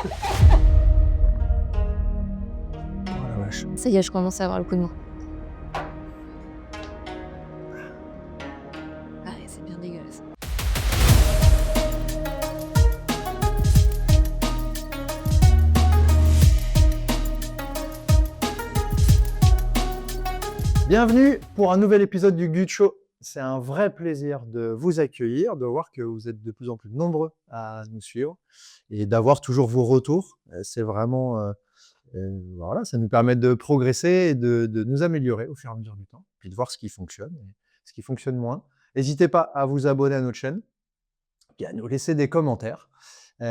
Oh la vache. Ça y est, je commence à avoir le coup de mou. Ah ouais, c'est bien dégueulasse. Bienvenue pour un nouvel épisode du Gut Show. C'est un vrai plaisir de vous accueillir, de voir que vous êtes de plus en plus nombreux à nous suivre et d'avoir toujours vos retours. C'est vraiment, voilà, ça nous permet de progresser et de nous améliorer au fur et à mesure du temps, puis de voir ce qui fonctionne et ce qui fonctionne moins. N'hésitez pas à vous abonner à notre chaîne et à nous laisser des commentaires.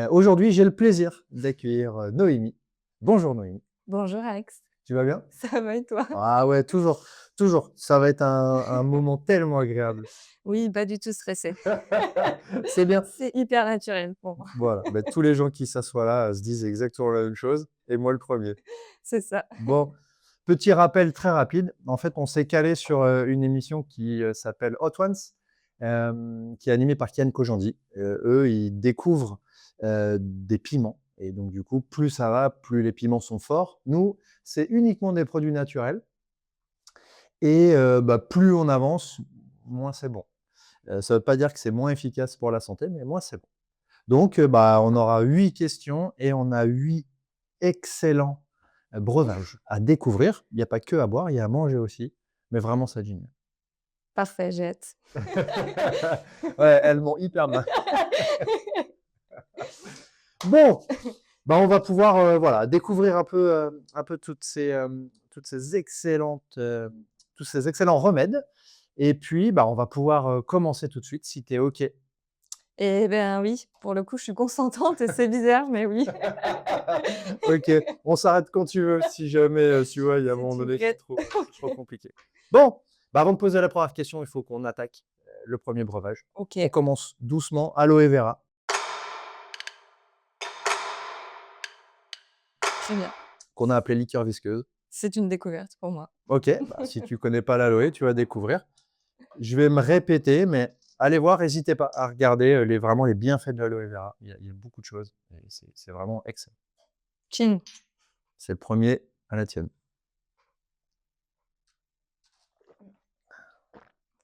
Aujourd'hui, j'ai le plaisir d'accueillir Noémie. Bonjour Noémie, Bonjour Alex, tu vas bien? ça va et toi? Ah ouais, toujours, toujours. Ça va être un moment tellement agréable. Oui, pas du tout stressée. C'est bien. C'est hyper naturel pour moi. Voilà, bah, tous les gens qui s'assoient là, se disent exactement la même chose et moi le premier. C'est ça. Bon, petit rappel très rapide. En fait, on s'est calé sur, une émission qui, s'appelle Hot Ones, qui est animée par Kian Kojandi. Eux, ils découvrent, des piments et donc du coup, plus ça va, plus les piments sont forts. Nous, c'est uniquement des produits naturels et bah, plus on avance, moins c'est bon. Ça veut pas dire que c'est moins efficace pour la santé, mais moins c'est bon. Donc, bah, on aura 8 questions et on a 8 excellents, breuvages à découvrir. Il y a pas que à boire, il y a à manger aussi, mais vraiment ça dit génial. Parfait, j'ai hâte. Ouais, elles m'ont hyper mal. Bon, bah, on va pouvoir, voilà, découvrir un peu toutes ces excellentes, tous ces excellents remèdes et puis, bah, on va pouvoir, commencer tout de suite si tu es OK. Eh ben oui, pour le coup, je suis consentante et c'est bizarre, mais oui. OK, on s'arrête quand tu veux, si jamais, tu vois, il y a un Si moment tu donné, c'est regrettes. trop compliqué. Bon, bah, avant de poser la première question, il faut qu'on attaque, le premier breuvage. On OK, commence doucement, aloe vera, très bien. qu'on a appelé liqueur visqueuse. C'est une découverte pour moi. OK, bah, si tu connais pas l'aloe, tu vas découvrir. Je vais me répéter, mais allez voir, n'hésitez pas à regarder, vraiment les bienfaits de l'aloe vera. Il y a beaucoup de choses et c'est vraiment excellent. Chin, C'est le premier à la tienne.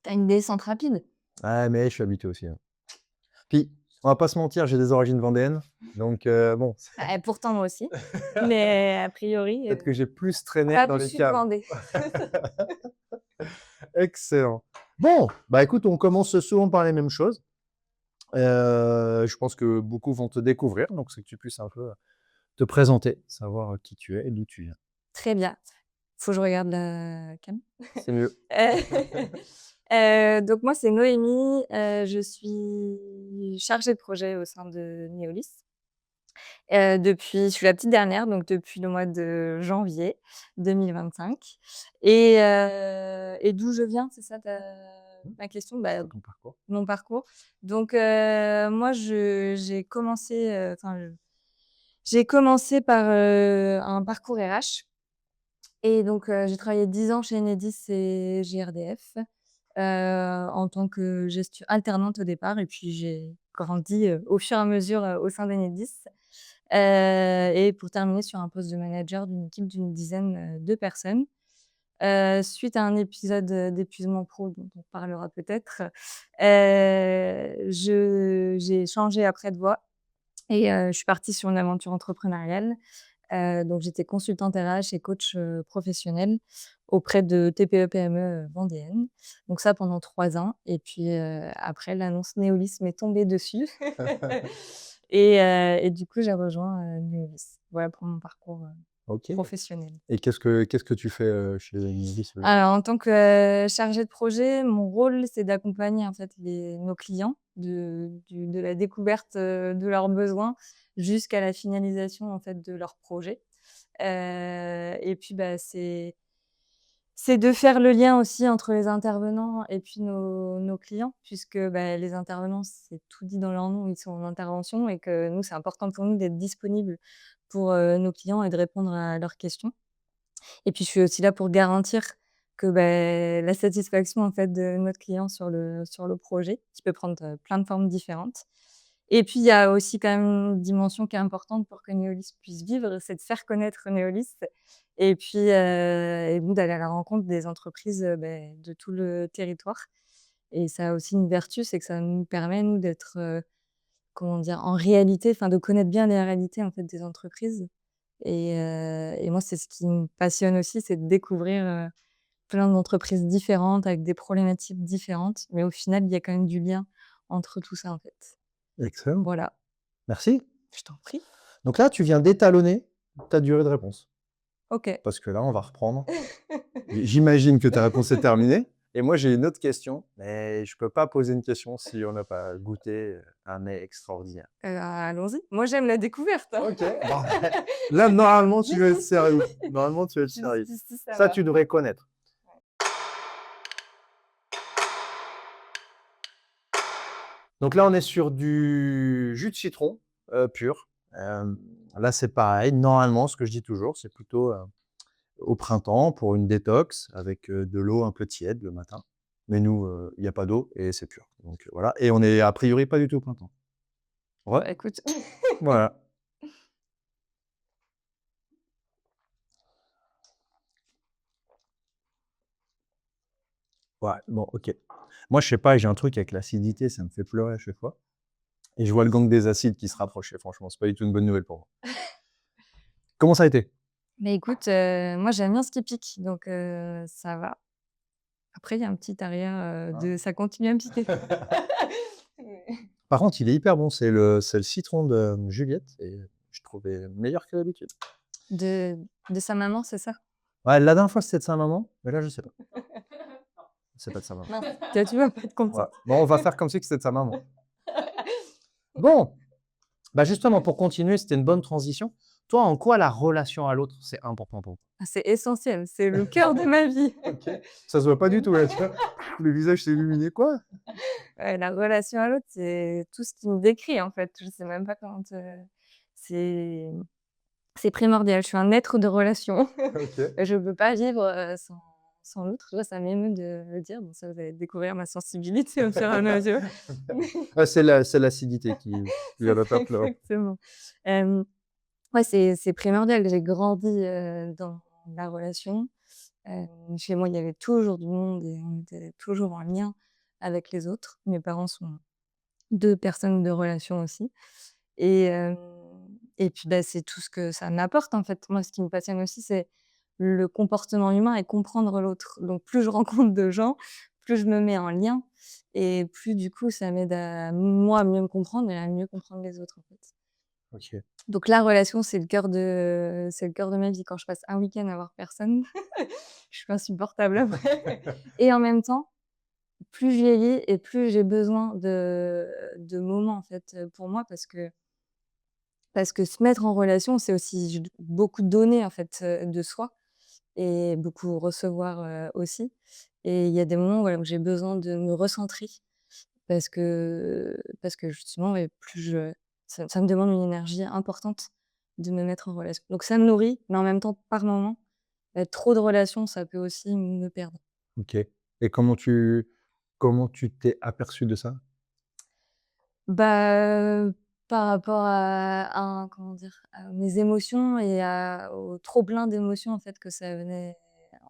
tu une descente rapide? Ah, mais je suis habitué aussi, hein. Puis, on va pas se mentir, j'ai des origines vendéennes, donc bon, Bah, pourtant moi aussi, mais a priori, peut-être que j'ai plus traîné pas dans plus les sud caves. Vendée. Excellent. Bon, bah, écoute, on commence souvent par les mêmes choses. Je pense que beaucoup vont te découvrir, donc c'est que tu puisses un peu te présenter, savoir, qui tu es et d'où tu viens. Très bien. Faut que je regarde la cam. C'est mieux. Donc moi, c'est Noémie, je suis chargée de projet au sein de Neolis. Je suis la petite dernière, donc depuis le mois de janvier 2025 et d'où je viens, c'est ça ta question? Bah, Ton parcours. mon parcours. Donc moi, j'ai commencé, j'ai commencé par, un parcours RH et donc j'ai travaillé 10 ans chez Enedis et GRDF, en tant que alternante au départ et puis j'ai grandi, au fur et à mesure, au sein d'Enedis, et pour terminer sur un poste de manager d'une équipe d'une dizaine, de personnes. Suite à un épisode, d'épuisement pro dont on parlera peut-être, j'ai changé après de voie et je suis partie sur une aventure entrepreneuriale. Donc j'étais consultante RH et coach, professionnel auprès de TPE-PME, vendéennes. Donc ça pendant 3 ans et puis, après l'annonce Neolis m'est tombée dessus et du coup j'ai rejoint, Neolis. Voilà pour mon parcours, OK. professionnel. Et qu'est-ce que tu fais, chez Enedis? Alors en tant que, chargée de projet, mon rôle c'est d'accompagner en fait nos clients de la découverte, de leurs besoins jusqu'à la finalisation en fait de leur projet. Et puis, bah, c'est de faire le lien aussi entre les intervenants et puis nos clients puisque, bah, les intervenants, c'est tout dit dans leur nom, ils sont en intervention et que nous, c'est important pour nous d'être disponibles pour, nos clients et de répondre à leurs questions. Et puis, je suis aussi là pour garantir que, beh, la satisfaction, en fait, de notre client sur le projet, qui peut prendre, plein de formes différentes. Et puis, il y a aussi quand même une dimension qui est importante pour que Neolis puisse vivre, c'est de faire connaître Neolis et puis, et nous d'aller à la rencontre des entreprises, de tout le territoire et ça a aussi une vertu, c'est que ça nous permet, nous, d'être, comment dire? En réalité, enfin, de connaître bien les réalités, en fait, des entreprises et moi, c'est ce qui me passionne aussi, c'est de découvrir, plein d'entreprises différentes avec des problématiques différentes, mais au final, il y a quand même du lien entre tout ça, en fait. Excellent. Voilà. Merci. Je t'en prie. Donc là, tu viens d'étalonner ta durée de réponse. OK. Parce que là, on va reprendre. J'imagine que ta réponse est terminée. Et moi, j'ai une autre question, mais je peux pas poser une question si on n'a pas goûté un mets extraordinaire. Allons-y. Moi, j'aime la découverte, hein. OK. Bon, là, normalement, tu vas être sérieux. Normalement, tu vas être sérieux. Jusqu'ici, ça Ça, va. tu devrais connaître. Donc là, on est sur du jus de citron pur. Là, c'est pareil. Normalement, ce que je dis toujours, c'est plutôt au printemps pour une détox avec de l'eau un peu tiède le matin. Mais nous, il n'y a pas d'eau et c'est pur. Donc voilà. Et on est a priori pas du tout au printemps. Ouais, Bah, écoute, voilà. Ouais, bon, ok. Moi, je sais pas, j'ai un truc avec l'acidité, ça me fait pleurer à chaque fois. Et je vois le gang des acides qui se rapprochait. Franchement, c'est pas du tout une bonne nouvelle pour moi. Comment ça a été? mais écoute, moi, j'aime bien ce qui pique, donc ça va. Après, il y a un petit arrière, de ça continue à me piquer. Mais Par contre, il est hyper bon. C'est le citron de Juliette et je trouvais meilleur que d'habitude. de de sa maman, c'est ça? Ouais, la dernière fois, c'était de sa maman, mais là, je sais pas. C'est pas de sa maman. Mince, tu vas pas être Ouais. contente. Bon, on va faire comme si que c'était de sa maman. Bon, bah justement, pour continuer, c'était une bonne transition. Toi, en quoi la relation à l'autre, c'est important pour toi? Ah, c'est essentiel, c'est le cœur de ma vie. OK. Ça se voit pas du tout là, tu vois? Le visage s'est illuminé. Quoi? Ouais, la relation à l'autre, c'est tout ce qui me décrit, en fait. Je sais même pas comment te c'est c'est primordial. Je suis un être de relation. OK. Je peux pas vivre, sans l'autre. Tu vois, ça m'émeut de le dire, donc ça, vous allez découvrir ma sensibilité au fur et à mesure. Ah, c'est l'acidité qui C'est vient de ça, faire pleurer. exactement. Hem, ouais, c'est primordial. J'ai grandi, dans la relation. Chez moi, il y avait toujours du monde et on était toujours en lien avec les autres. Mes parents sont 2 personnes de relation aussi et hem et puis, bah, c'est tout ce que ça m'apporte, en fait. Moi, ce qui me passionne aussi, c'est le comportement humain et comprendre l'autre. Donc plus je rencontre de gens, plus je me mets en lien et plus, du coup, ça m'aide à moi, à mieux me comprendre et à mieux comprendre les autres, en fait. OK. Donc la relation, c'est le cœur de ma vie. Quand je passe un week-end à voir personne, je suis insupportable après et en même temps, plus je vieillis et plus j'ai besoin de moments, en fait, pour moi parce que se mettre en relation, c'est aussi beaucoup donner, en fait, de soi et beaucoup recevoir, aussi et il y a des moments, voilà, où j'ai besoin de me recentrer parce que justement, ouais, plus je ça me demande une énergie importante de me mettre en relation. Donc ça me nourrit, mais en même temps, par moment, trop de relations, ça peut aussi me perdre. OK. Et comment tu t'es aperçu de ça? Bah, par rapport à comment dire? À mes émotions et au trop plein d'émotions, en fait, que ça venait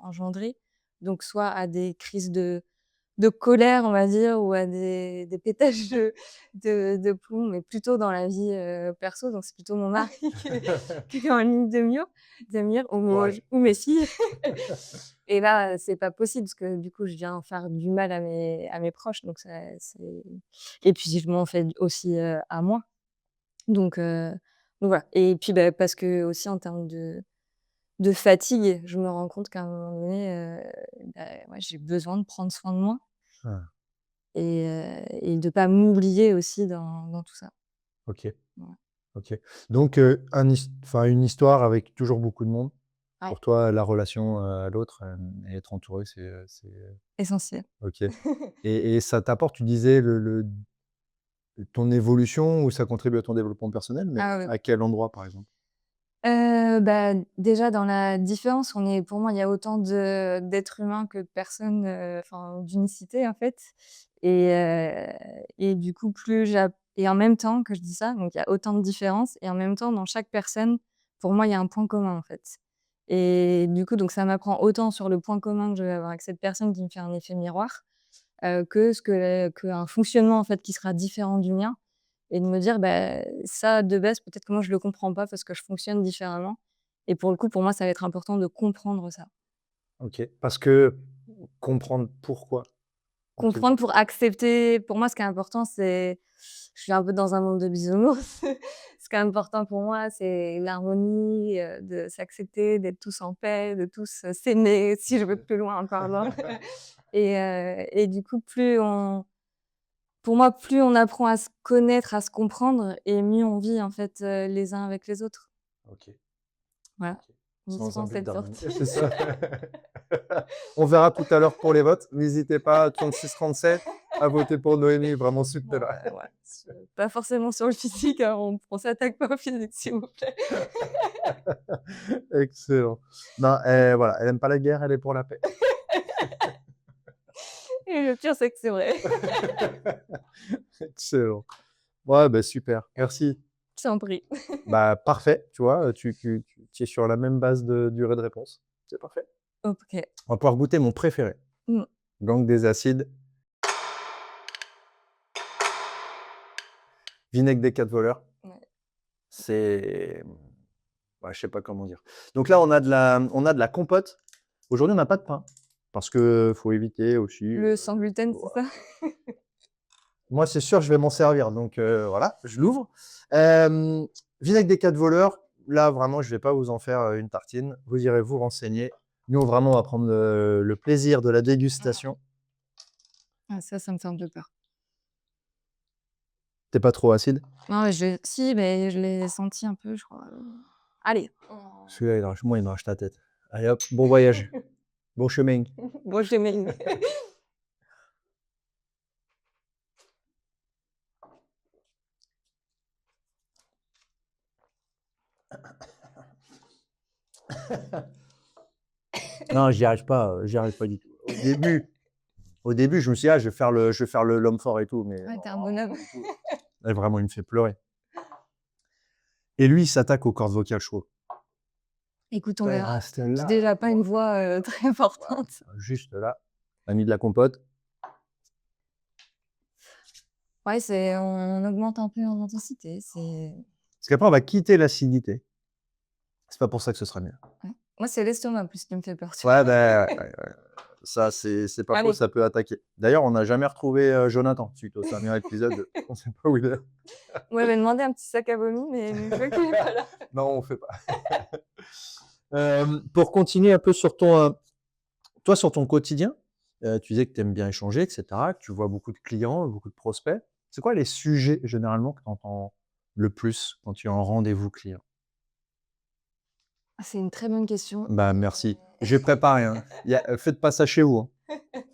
engendrer. Donc soit à des crises de colère, on va dire, ou à des pétages de plomb, mais plutôt dans la vie, perso. Donc c'est plutôt mon mari qui est en ligne de mire Courage. ou mes filles. Et là, c'est pas possible parce que du coup, je viens faire du mal à mes proches, donc ça c'est et puis je m'en fais aussi, à moi. Donc heu, donc voilà et puis, bah, parce que aussi en termes de fatigue, je me rends compte qu'à un moment donné, bah, ouais, j'ai besoin de prendre soin de moi Ah, et de pas m'oublier aussi dans tout ça. OK, Voilà. OK. Donc une histoire avec toujours beaucoup de monde. Ouais, Pour toi, la relation, à l'autre, et être entouré, essentiel. OK. Et ça t'apporte, tu disais ton évolution ou ça contribue à ton développement personnel, mais Ah ouais. à quel endroit, par exemple? Bah, déjà dans la différence, pour moi, il y a autant d'êtres humains que de personnes, enfin d'unicité en fait et du coup, plus et en même temps que je dis ça, donc il y a autant de différences et en même temps, dans chaque personne, pour moi, il y a un point commun, en fait et du coup, donc ça m'apprend autant sur le point commun que je vais avoir avec cette personne qui me fait un effet miroir, qu'un fonctionnement, en fait, qui sera différent du mien et de me dire: «Bah, ça, de base, peut-être que moi, je le comprends pas parce que je fonctionne différemment» et pour le coup, pour moi, ça va être important de comprendre ça. OK. Parce que comprendre pourquoi? Tu Comprendre pour accepter. Pour moi, ce qui est important, c'est je suis un peu dans un monde de bisounours. Ce qui est important pour moi, c'est l'harmonie, de s'accepter, d'être tous en paix, de tous, s'aimer, si je vais plus loin encore loin et du coup, pour moi, plus on apprend à se connaître, à se comprendre et mieux on vit, en fait, les uns avec les autres. OK, Voilà, OK. Sans un mission but cette d'harmonie. sortie. C'est ça. On verra tout à l'heure pour les votes. N'hésitez pas, 36-37, à voter pour Noémie, vraiment Bon, soutenez-la. ouais, pas forcément sur le physique, hein, on s'attaque pas au physique, s'il vous plaît. Excellent. Non, voilà, elle aime pas la guerre, elle est pour la paix. Et le pire, c'est que c'est vrai. Excellent. Ouais, bah, super, merci. Je t'en prie. Bah, parfait, tu vois, tu es sur la même base de durée de réponse. C'est parfait. OK. On va pouvoir goûter mon préféré, Mmh. Gang des acides, vinaigre des 4 voleurs. Ouais. C'est, bah, je sais pas comment dire. Donc là, on a de la compote. Aujourd'hui, on n'a pas de pain parce que faut éviter aussi, Le sans gluten, c'est voilà. ça? Moi, c'est sûr, je vais m'en servir donc voilà, je l'ouvre. Hem, Vinaigre des 4 voleurs, là, vraiment, je vais pas vous en faire, une tartine. Vous irez vous renseigner. Nous, vraiment, on va prendre le plaisir de la dégustation. Ah ça me fait un peu peur. Tu pas trop acide? Non, mais si, mais je l'ai senti un peu, je crois, allez. Celui-là, il arrache ta tête. Allez hop, bon voyage, bon chemin. Bon, je m'élimine. Non, j'y arrive pas du tout. Au début, je me suis dit: «Ah, je vais faire l'homme fort et tout», mais Ouais, non, tu un bonhomme. pas du tout. Là, vraiment, il me fait pleurer et lui, il s'attaque aux cordes vocales, je trouve. Écoute, on Ça, il verra. reste J'ai là, déjà tu pas vois? une voix, très Ouais, importante. juste là. On a mis de la compote. Ouais, on augmente un peu en intensité, Parce qu'après, on va quitter l'acidité. C'est pas pour ça que ce sera mieux. ouais. Moi, c'est l'estomac plus qui me fait peur, tu Ouais, vois? ben, ouais, ouais, ouais. Ça, c'est pas faux, Allez. ça peut attaquer. D'ailleurs, on n'a jamais retrouvé, Jonathan suite au dernier épisode. On sait pas où il est. On m'avait demandé un petit sac à vomi, mais je vois qu'il est pas là. Non, on fait pas. Pour continuer un peu sur toi, sur ton quotidien, tu disais que tu aimes bien échanger et cetera, que tu vois beaucoup de clients, beaucoup de prospects. C'est quoi les sujets généralement que tu entends le plus quand tu es en rendez-vous client? Ah, c'est une très bonne question. Bah, merci. J'ai préparé, hein. Faites pas ça chez vous, hein.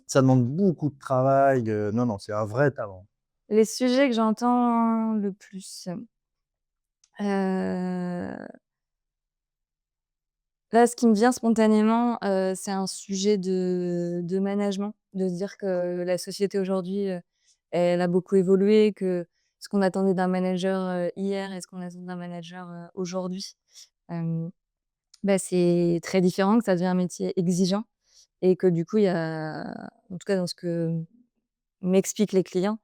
Ça demande beaucoup de travail, non, non, c'est un vrai talent. Les sujets que j'entends le plus, heu, là, ce qui me vient spontanément, c'est un sujet de management, de se dire que la société aujourd'hui, elle a beaucoup évolué, que ce qu'on attendait d'un manager, hier et ce qu'on attend d'un manager, aujourd'hui, hem, bah, c'est très différent, que ça devient un métier exigeant et que du coup, il y a en tout cas dans ce que m'expliquent les clients,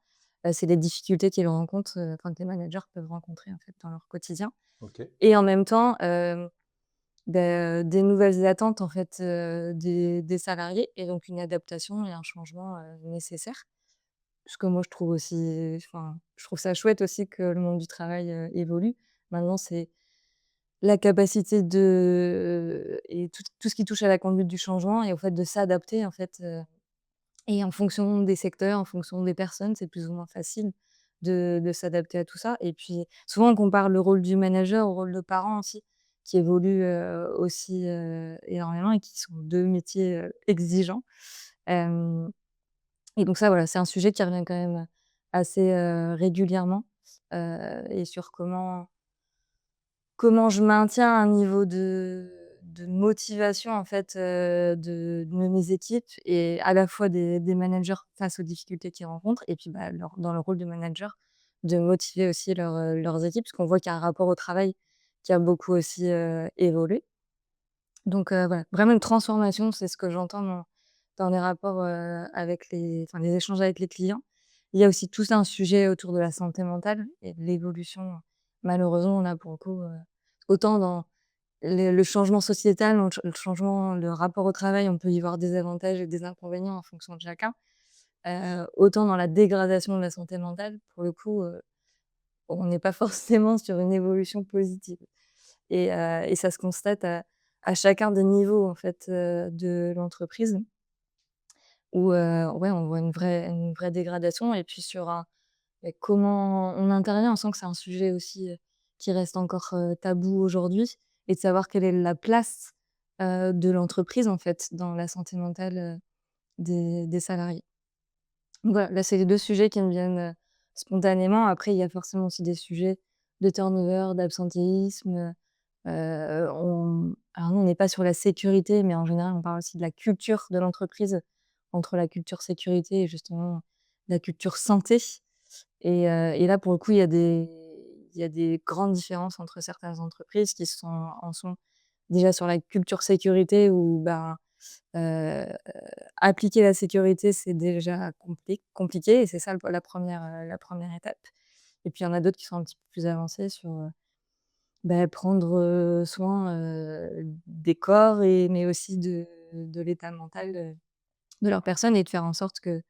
c'est des difficultés qu'ils rencontrent, enfin que les managers peuvent rencontrer en fait dans leur quotidien OK. et en même temps, des nouvelles attentes en fait, des salariés et donc une adaptation et un changement, nécessaire. Ce que moi je trouve aussi enfin, je trouve ça chouette aussi que le monde du travail, évolue. Maintenant, c'est la capacité et tout ce qui touche à la conduite du changement et au fait de s'adapter en fait, et en fonction des secteurs, en fonction des personnes, c'est plus ou moins facile de s'adapter à tout ça et puis souvent on compare le rôle du manager au rôle de parent aussi, qui évolue, aussi, énormément et qui sont 2 métiers, exigeants. Hem et donc ça voilà, c'est un sujet qui revient quand même assez, régulièrement, et sur comment je maintiens un niveau de motivation en fait, de mes équipes et à la fois des managers face aux difficultés qu'ils rencontrent et puis, bah, dans le rôle de manager, de motiver aussi leurs équipes, parce qu'on voit qu'il y a un rapport au travail qui a beaucoup aussi, évolué. Donc voilà, vraiment une transformation, c'est ce que j'entends dans les rapports, avec les échanges avec les clients. Il y a aussi tout un sujet autour de la santé mentale et de l'évolution. Malheureusement, là, pour le coup, autant dans le changement sociétal, le changement, le rapport au travail, on peut y voir des avantages et des inconvénients en fonction de chacun. Autant dans la dégradation de la santé mentale, pour le coup, on n'est pas forcément sur une évolution positive et ça se constate à chacun des niveaux, en fait, de l'entreprise où, ouais, on voit une vraie dégradation et puis sur comment on intervient. On sent que c'est un sujet aussi, qui reste encore, tabou aujourd'hui et de savoir quelle est la place, de l'entreprise, en fait, dans la santé mentale, des salariés. Donc voilà, là, c'est les 2 sujets qui me viennent, spontanément. Après, il y a forcément aussi des sujets de turnover, d'absentéisme, alors nous, on n'est pas sur la sécurité, mais en général, on parle aussi de la culture de l'entreprise, entre la culture sécurité et justement la culture santé et là, pour le coup, il y a des grandes différences entre certaines entreprises qui sont déjà sur la culture sécurité où, ben, heu, appliquer la sécurité, c'est déjà compliqué et c'est ça la première étape et puis il y en a d'autres qui sont un petit peu plus avancées sur, prendre, soin, des corps mais aussi de l'état mental, de leurs personnes et de faire en sorte qu'ils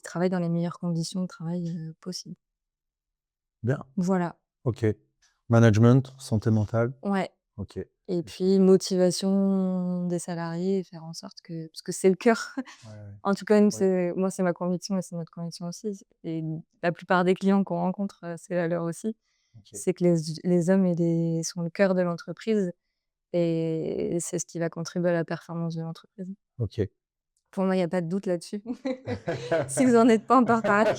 travaillent dans les meilleures conditions de travail, possibles. Bien, Voilà, OK. Management, santé mentale, ouais OK. et puis motivation des salariés et faire en sorte parce que c'est le cœur. Ouais, ouais. En tout cas, nous, Oui, c'est ma conviction et c'est notre conviction aussi et la plupart des clients qu'on rencontre, c'est la leur aussi. OK, C'est que les hommes sont le cœur de l'entreprise et c'est ce qui va contribuer à la performance de l'entreprise. OK. Pour moi, il y a pas de doute là-dessus. Si vous en êtes pas encore parlé,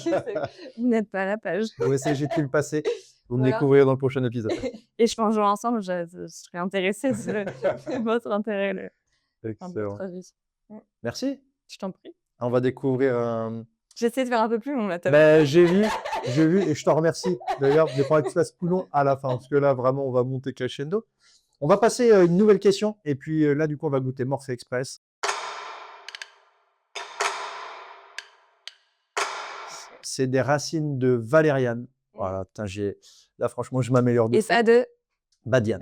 vous n'êtes pas à la page. Vous essayez de le passer. Vous me Voilà découvrirez dans le prochain épisode. et je pense jouer ensemble, je serais intéressée sur votre intérêt, votre Excellent. avis. Mmh, Merci. je t'en prie. On va découvrir un J'essaie de faire un peu plus long là, tu vu? j'ai vu et je te remercie d'ailleurs de ne pas que tu fasses plus long à la fin parce que là vraiment on va monter crescendo. On va passer, une nouvelle question et puis, là du coup on va goûter Morphe Express. C'est des racines de valériane. Voilà, putain là franchement je m'améliore de Et fou. ça de Badiane,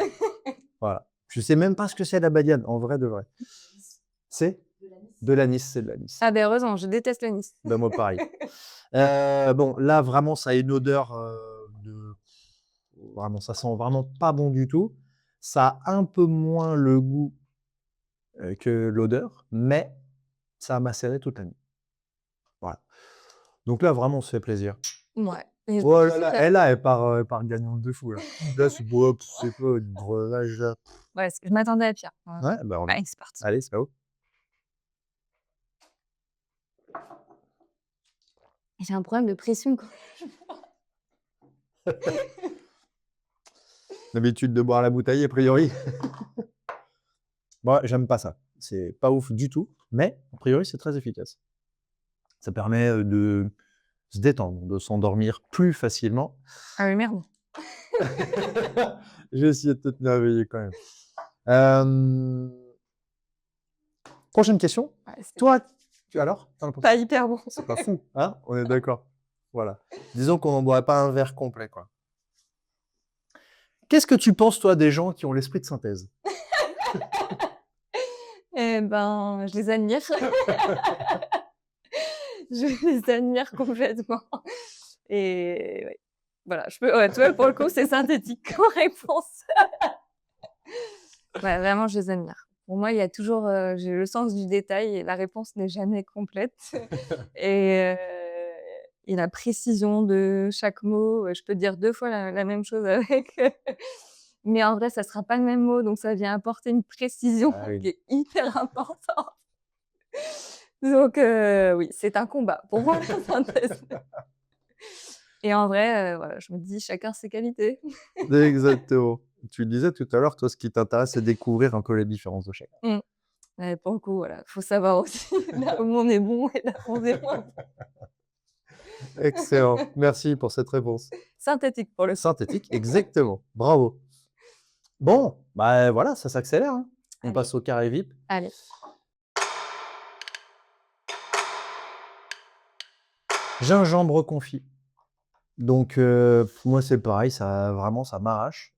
voilà. Je sais même pas ce que c'est la badiane, en vrai de vrai. C'est? De l'anis, c'est de l'anis. ah ben heureusement, je déteste le Nice. Bah, moi pareil. Bon là vraiment ça a une odeur, de vraiment ça sent vraiment pas bon du tout. Ça a un peu moins le goût, que l'odeur, mais ça a macéré toute la nuit. Voilà. Donc là vraiment on se fait plaisir. Mouais et Oh là là, ça elle part gagnante de fou là. Là c'est bon, c'est pas une breuvage là. ouais, je m'attendais à pire. Ouais, bah, on Allez, c'est parti. allez, c'est pas haut. J'ai un problème de pression quand L'habitude de boire la bouteille a priori. Moi, j'aime pas ça. C'est pas ouf du tout, mais a priori, c'est très efficace. Ça permet, de se détendre, de s'endormir plus facilement. ah oui, merde. J'ai essayé de te merveiller quand même. Hem, prochaine question. Ouais, c'est Toi, alors? Tu en as pensé? pas hyper bon. C'est pas fou, hein? On est d'accord. Voilà. Disons qu'on n'en boirait pas un verre complet, quoi. Qu'est-ce que tu penses, toi, des gens qui ont l'esprit de synthèse? Eh ben, je les admire. Je les admire complètement et ouais, voilà, ouais, tu vois, pour le coup, c'est synthétique comme réponse. Ouais, vraiment, je les admire. Pour moi, il y a toujours, j'ai le sens du détail et la réponse n'est jamais complète et et la précision de chaque mot, je peux dire 2 fois la même chose avec, mais en vrai, ça sera pas le même mot, donc ça vient apporter une précision Ah oui. qui est hyper importante. Donc oui, c'est un combat pour moi la synthèse et en vrai, voilà, je me dis: «Chacun ses qualités». Exactement. Tu le disais tout à l'heure, toi, ce qui t'intéresse, c'est découvrir un peu les différences de chacun. Mmh. Ouais, pour le coup, voilà, faut savoir aussi là où on est bon et là où on est moins bon. Excellent. Merci pour cette réponse. Synthétique pour le coup. Synthétique, exactement. Bravo. Bon, bah, voilà, ça s'accélère, hein. On Allez, passe au carré VIP. allez. Gingembre confit. Donc, moi, c'est pareil, ça vraiment, ça m'arrache.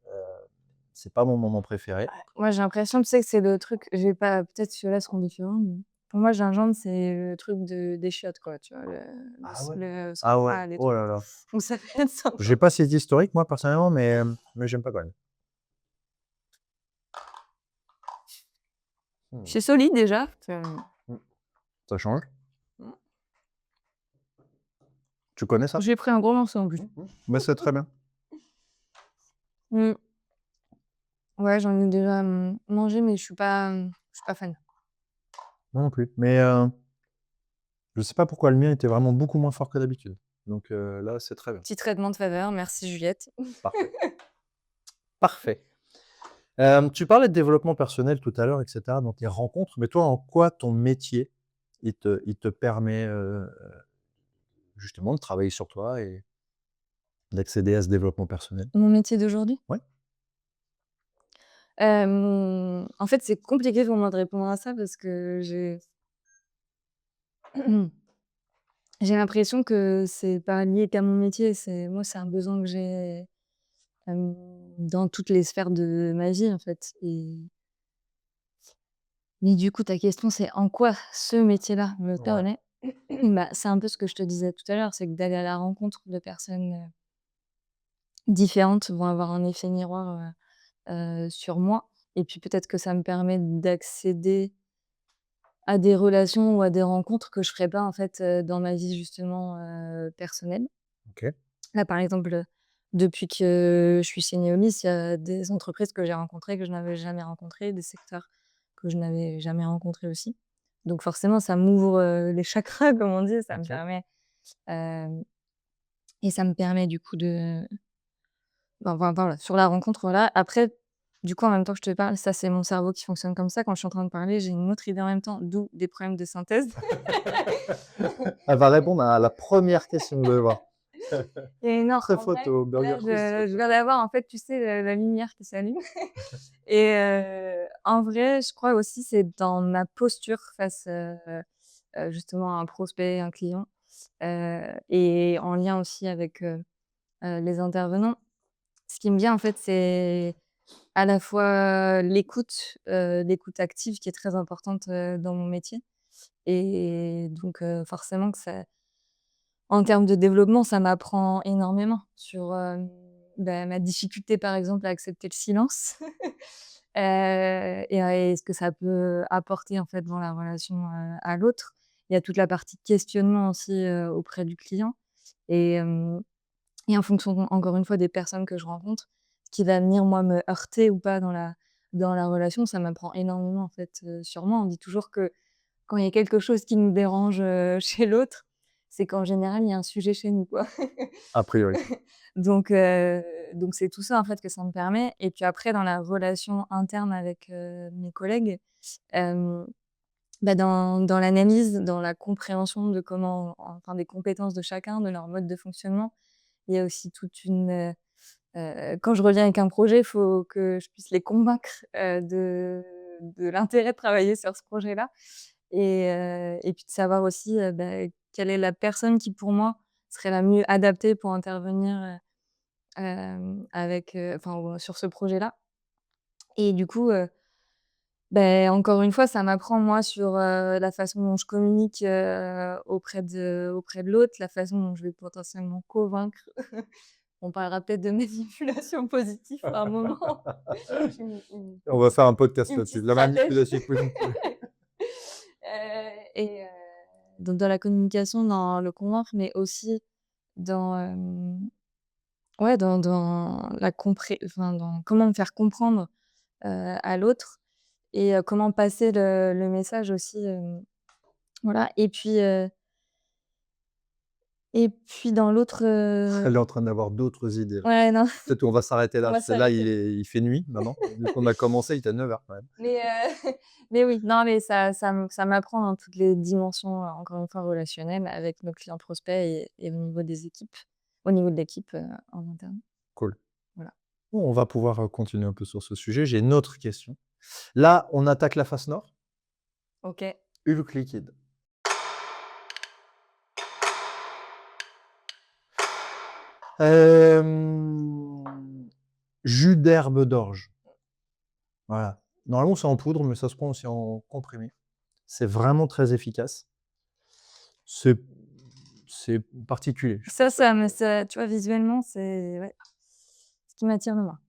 C'est pas mon moment préféré. Moi, j'ai l'impression, tu sais, que c'est le truc je vais pas peut-être ceux-là seront différents, mais pour moi, gingembre, c'est le truc des chiottes, quoi, tu vois? Ah ouais? Le Ah ouais, Central et oh tout. là là. Donc ça peut être sympa. J'ai pas cet historique moi personnellement, mais j'aime pas quand même. Mmh. C'est solide déjà. Mmh. Ça change. Mmh. Tu connais ça? J'ai pris un gros morceau en plus. Mais c'est très bien. Mmh. Ouais, j'en ai déjà, mangé, mais je suis pas fan. Moi non plus. Mais, je sais pas pourquoi le mien était vraiment beaucoup moins fort que d'habitude. Donc, là, c'est très bien. Petit traitement de faveur, merci Juliette. Parfait. Parfait. Tu parlais de développement personnel tout à l'heure et cetera dans tes rencontres, mais toi, en quoi ton métier, il te permet, justement de travailler sur toi et d'accéder à ce développement personnel? Mon métier d'aujourd'hui? Ouais? En fait, c'est compliqué pour moi de répondre à ça parce que j'ai l'impression que c'est pas lié qu'à mon métier. C'est un besoin que j'ai, dans toutes les sphères de ma vie, en fait. Mais du coup, ta question, c'est en quoi ce métier-là me Ouais. permet? Bah, c'est un peu ce que je te disais tout à l'heure, c'est que d'aller à la rencontre de personnes, différentes vont avoir un effet miroir, sur moi et puis peut-être que ça me permet d'accéder à des relations ou à des rencontres que je ferais pas, en fait, dans ma vie justement, personnelle. OK. Là, par exemple, depuis que je suis chez Neolis, il y a des entreprises que j'ai rencontrées que je n'avais jamais rencontrées, des secteurs que je n'avais jamais rencontrés aussi. Donc forcément, ça m'ouvre, les chakras, comme on dit, ça me OK. permet, hem et ça me permet du coup de ben, voilà, sur la rencontre, voilà. Après, du coup, en même temps que je te parle, ça, c'est mon cerveau qui fonctionne comme ça. Quand je suis en train de parler, j'ai une autre idée en même temps, d'où des problèmes de synthèse. Elle va répondre à la première question, je vais voir. Et non, Très en vrai, photo, là, burger quiz je photo. viens d'avoir, en fait, tu sais, la lumière qui s'allume et en vrai, je crois aussi, c'est dans ma posture face, justement à un prospect, un client, et en lien aussi avec, les intervenants. Ce qui me vient, en fait, c'est à la fois l'écoute active qui est très importante, dans mon métier et donc forcément que ça en termes de développement, ça m'apprend énormément sur, bah, ma difficulté, par exemple, à accepter le silence, et ce que ça peut apporter, en fait, dans la relation, à l'autre. Il y a toute la partie questionnement aussi, auprès du client et en fonction, encore une fois, des personnes que je rencontre, ce qui va venir, moi, me heurter ou pas dans la relation, ça m'apprend énormément, en fait, sur moi. On dit toujours que quand il y a quelque chose qui nous dérange, chez l'autre, c'est qu'en général, il y a un sujet chez nous, quoi. A priori. Donc heu, donc c'est tout ça, en fait, que ça me permet et puis après dans la relation interne avec, mes collègues, hem, bah, dans l'analyse, dans la compréhension de comment enfin, des compétences de chacun, de leur mode de fonctionnement, il y a aussi toute une, quand je reviens avec un projet, il faut que je puisse les convaincre, de l'intérêt de travailler sur ce projet-là et puis de savoir aussi, bah, quelle est la personne qui, pour moi, serait la mieux adaptée pour intervenir, avec, enfin, ou sur ce projet-là et du coup, beh, encore une fois, ça m'apprend moi sur, la façon dont je communique, auprès de l'autre, la façon dont je vais potentiellement convaincre. On parlera peut-être de manipulation positive par moment. On va faire un podcast Une là-dessus. petite La stratège. manipulation positive. Et donc dans la communication, dans le convaincre, mais aussi dans, ouais, dans la compré enfin, dans comment me faire comprendre, à l'autre et comment passer le message aussi, voilà et puis, Et puis dans l'autre, Elle est en train d'avoir d'autres idées là. ouais, non, Peut-être qu'on va s'arrêter on là, va parce que là, s'arrêter. il fait nuit maintenant. Vu qu'on a commencé, il était 9 heures quand même. Mais mais oui, non, mais ça m'apprend dans toutes les dimensions, encore une fois relationnelles avec nos clients prospects et au niveau des équipes, au niveau de l'équipe, en interne. Cool. Voilà. Bon, on va pouvoir, continuer un peu sur ce sujet. J'ai une autre question. Là, on attaque la face nord. OK. Hulk liquide. Jus d'herbe d'orge. Voilà. Normalement, c'est en poudre, mais ça se prend aussi en comprimé. C'est vraiment très efficace. C'est c'est particulier. Je Ça pense ça me ça tu vois, visuellement, c'est ouais, ce qui m'attire le moins.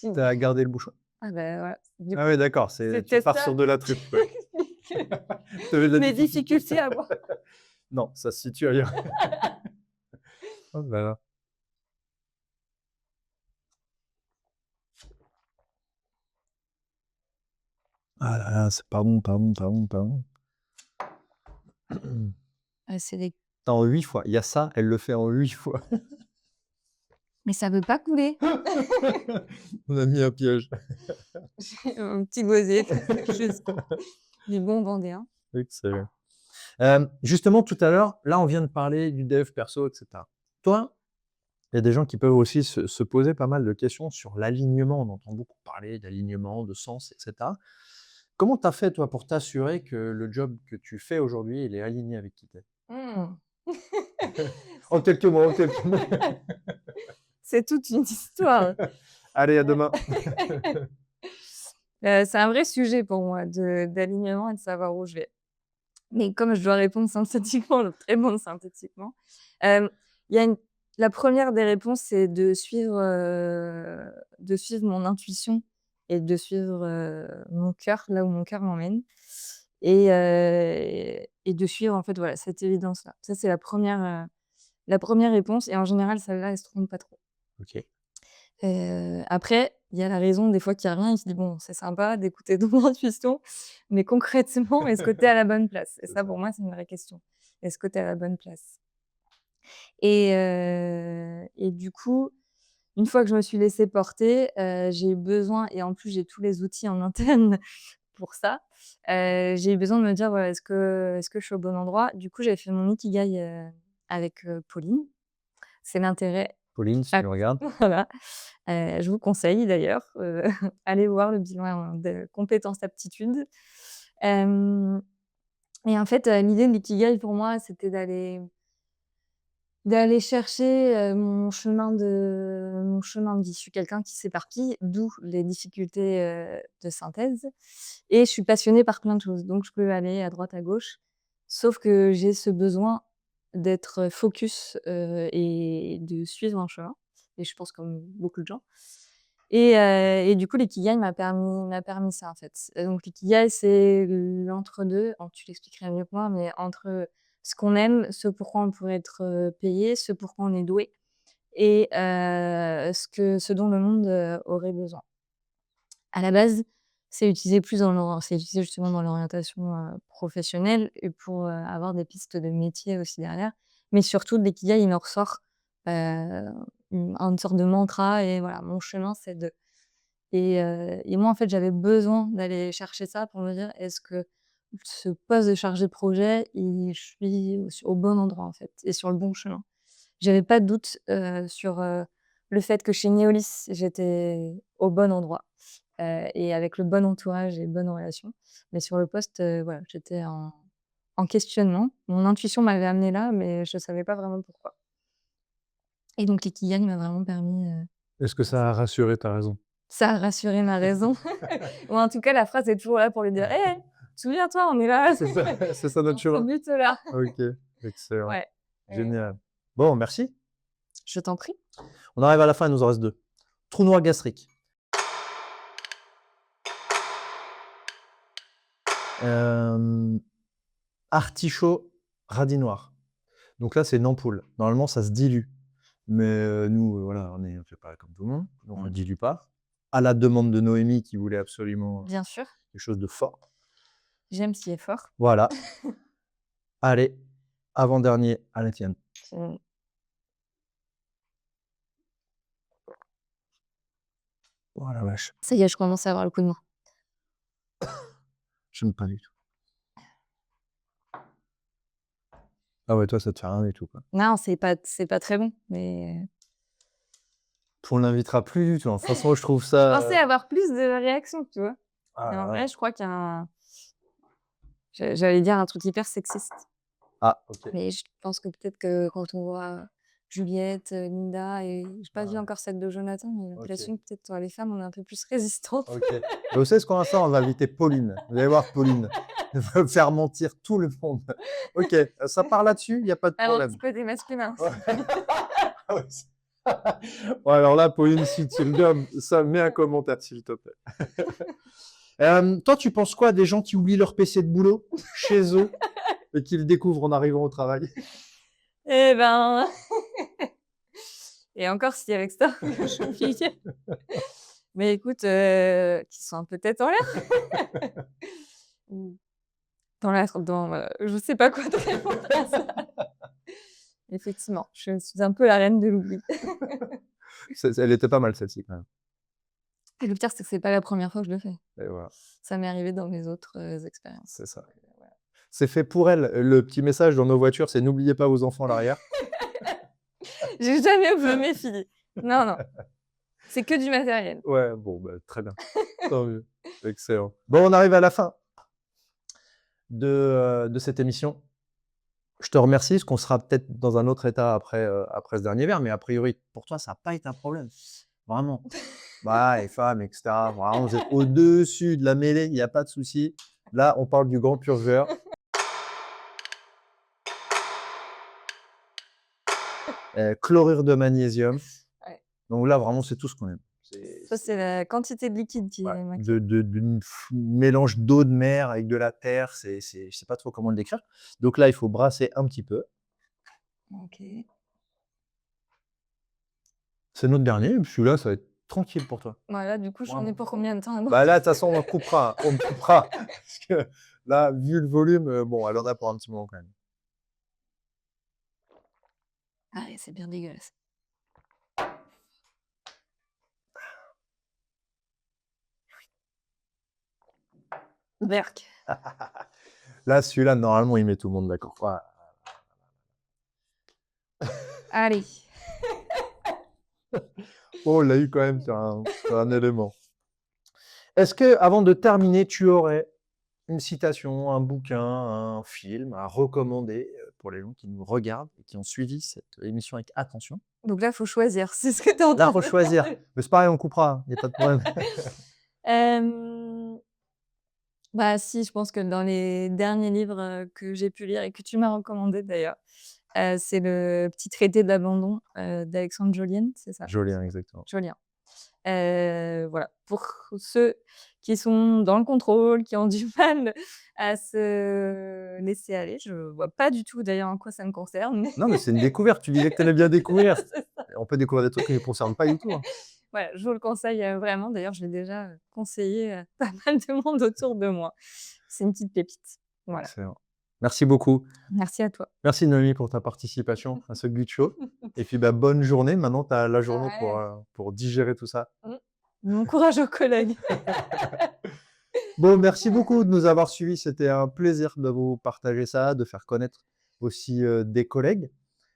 que tu as gardé le bouchon. Ah bah, voilà, du Ah coup, oui, d'accord, c'est tu c'était pars ça sur de la qui truffe, ouais. explique Tu avais de la mes difficulté. difficultés à boire. Non, ça se situe ailleurs. Oh là là. Ah là là, c'est pas bon, pas bon, pas bon, pas bon. C'est des En 8 fois. Il y a ça, elle le fait en 8 fois. mais ça veut pas couler. On a mis un piège. Un petit gosier, juste du bon vendéen. Excellent. Justement, tout à l'heure, là, on vient de parler du dev perso, et cetera. Toi, il y a des gens qui peuvent aussi se poser pas mal de questions sur l'alignement. On entend beaucoup parler d'alignement, de sens, et cetera. Comment tu as fait, toi, pour t'assurer que le job que tu fais aujourd'hui, il est aligné avec qui tu es? Mmh. En quelques mots, en quelques mots. C'est toute une histoire. Allez, à demain. C'est un vrai sujet pour moi d'alignement et de savoir où je vais. Mais comme je dois répondre synthétiquement, je vais répondre synthétiquement. Hem, il y a une la première des réponses, c'est de suivre mon intuition et de suivre, mon cœur, là où mon cœur m'emmène et de suivre, en fait, voilà, cette évidence-là. Ça, c'est la première réponse et en général, celle-là, elle se trompe pas trop. OK. Après, il y a la raison des fois qui revient, il se dit: «Bon, c'est sympa d'écouter ton intuition, mais concrètement, est-ce que tu es à la bonne place?» Et C'est ça, ça. pour moi, c'est une vraie question. Est-ce que tu es à la bonne place? Et du coup, une fois que je me suis laissée porter, j'ai eu besoin et en plus, j'ai tous les outils en interne pour ça, j'ai eu besoin de me dire: «Voilà, est-ce que je suis au bon endroit?» Du coup, j'ai fait mon ikigai, avec, Pauline. C'est l'intérêt Pauline, si tu ah me regardes. voilà, je vous conseille d'ailleurs, allez voir le bilan de compétences aptitudes. Hem et en fait, l'idée de l'ikigai pour moi, c'était d'aller chercher, mon chemin de vie. Je suis quelqu'un qui s'éparpille, d'où les difficultés, de synthèse et je suis passionnée par plein de choses, donc je peux aller à droite, à gauche. Sauf que j'ai ce besoin d'être focus, et de suivre un chemin et je pense comme beaucoup de gens et du coup, l'ikigai m'a permis ça, en fait. Donc l'ikigai, c'est l'entre-deux, alors tu l'expliquerais mieux que moi, mais entre ce qu'on aime, ce pourquoi on pourrait être, payé, ce pourquoi on est doué et ce dont le monde, aurait besoin. À la base, c'est utilisé justement dans l'orientation, professionnelle et pour, avoir des pistes de métier aussi derrière. Mais surtout de l'ikigai, il en ressort, heu, une sorte de mantra et voilà, mon chemin, c'est de et moi, en fait, j'avais besoin d'aller chercher ça pour me dire: «Est-ce que ce poste de chargé de projet, je suis au bon endroit, en fait, et sur le bon chemin?» J'avais pas de doute, sur, le fait que chez Neolis, j'étais au bon endroit, et avec le bon entourage et bonnes relations. Mais sur le poste, voilà, j'étais en questionnement. Mon intuition m'avait amenée là, mais je savais pas vraiment pourquoi. Et donc l'ikigai m'a vraiment permis, Est-ce que ça a rassuré ta raison? ça a rassuré ma raison. Ou en tout cas, la phrase est toujours là pour lui dire: «Hé, souviens-toi, on est là C'est ça, c'est ça notre dans ce chemin. but-là». OK, excellent. Ouais, voilà. Génial. Bon, merci. Je t'en prie. On arrive à la fin, il nous en reste 2. Trou noir gastrique. Hem, artichaut, radis noir. Donc là, c'est une ampoule. Normalement, ça se dilue. Mais nous, voilà, on fait pas comme tout le monde, donc on ne Mmh. dilue pas. À la demande de Noémie qui voulait absolument Bien sûr, quelque chose de fort. j'aime ce qui est fort. Voilà. Allez, Avant-dernier à la tienne. Mmh. Oh la vache, Ça y est, je commence à avoir le coup de main. j'aime pas du tout. Ah ouais, toi, ça te fait rien du tout, quoi. Non, c'est pas très bon, mais On l'invitera plus du tout, hein. De toute façon, je trouve je ça, pensais avoir plus de réactions, tu vois? ah Et là en là. vrai, je crois qu'il y a un j'allais dire un truc hyper sexiste, Ah OK. mais je pense que peut-être que quand on voit Juliette, Linda et j'ai pas vu Ouais, encore celle de Jonathan, mais j'ai OK, l'impression que peut-être les femmes, on est un peu plus résistantes. OK. Vous savez ce qu'on va faire? On va inviter Pauline. Vous allez voir Pauline. Elle va faire mentir tout le monde. OK, ça part là-dessus, il y a pas de Ah, mon problème. petit côté masculin. Ouais. Ah ouais, c bon alors là, Pauline, si tu le gommes, ça, mets un commentaire s'il te plaît. Toi, tu penses quoi des gens qui oublient leur PC de boulot chez eux et qui le découvrent en arrivant au travail? Eh ben et encore si avec ça, je suis mais écoute, qui sont un peu tête en l'air. Ou je sais pas quoi te répondre à ça. Effectivement, je suis un peu la reine de l'oubli. Elle était pas mal celle-ci quand même. Et le pire, c'est que c'est pas la première fois que je le fais. Et voilà, Ça m'est arrivé dans mes autres, expériences. c'est ça. C'est fait pour elle. Le petit message dans nos voitures, c'est: «N'oubliez pas vos enfants à l'arrière». J'ai jamais oublié mes filles. Non, non, c'est que du matériel. Ouais, bon, bah, très bien. Tant mieux. Excellent. Bon, on arrive à la fin de cette émission. Je te remercie, parce qu'on sera peut-être dans un autre état après, après ce dernier verre, mais a priori, pour toi, ça a pas été un problème. Vraiment. Bah, les femmes et cetera, vraiment, vous êtes au-dessus de la mêlée, il y a pas de souci. Là, on parle du grand purgeur. Chlorure de magnésium. Ouais. Donc là, vraiment, c'est tout ce qu'on aime. Ça, c'est la quantité de liquide qui Ouais, m'inquiète. d'une mélange d'eau de mer avec de la terre, je sais pas trop comment le décrire. Donc là, il faut brasser un petit peu. OK. C'est notre dernier, et puis celui-là, ça va être tranquille pour toi. Voilà, du coup, j'en ai Vraiment. pour combien de temps à Bah là, de toute façon, on coupera, on coupera. Parce que là, vu le volume, bon, elle en a pour un petit moment quand même. Ah ouais, c'est bien dégueulasse. Berk. Là, celui-là, normalement, il met tout le monde d'accord. Ouais. Allez. Oh, on l'a eu quand même sur un élément. Est-ce que, avant de terminer, tu aurais une citation, un bouquin, un film à recommander, pour les gens qui nous regardent et qui ont suivi cette émission avec attention? Donc là, faut choisir, c'est ce que tu es en Là, train faut de choisir. Mais c'est pareil, on coupera, il y a pas de problème. Hem, bah, si, je pense que dans les derniers livres, que j'ai pu lire et que tu m'as recommandé d'ailleurs, c'est le Petit traité de l'abandon, d'Alexandre Jolien, c'est ça? Joli, hein, exactement. Jolien. Voilà, pour ceux qui sont dans le contrôle, qui ont du mal à se laisser aller. Je vois pas du tout d'ailleurs en quoi ça me concerne, mais Non, mais c'est une découverte. Tu disais que tu aimais bien découvrir. c'est ça. On peut découvrir des trucs qui ne nous concernent pas du tout, hein. Voilà, je vous le conseille, vraiment. D'ailleurs, je l'ai déjà, conseillé à pas mal de monde autour de moi. C'est une petite pépite. Voilà. Excellent. Merci beaucoup. Merci à toi. Merci Noémie pour ta participation à ce Glitch Show. Et puis, bah, bonne journée. Maintenant, tu as la journée Ouais. pour digérer tout ça. Mmh. Bon courage aux collègues. Bon, merci beaucoup de nous avoir suivis. C'était un plaisir de vous partager ça, de faire connaître aussi, des collègues.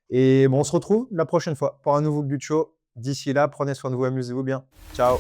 Et bon, on se retrouve la prochaine fois pour un nouveau Glitch Show. D'ici là, prenez soin de vous, amusez-vous bien. Ciao.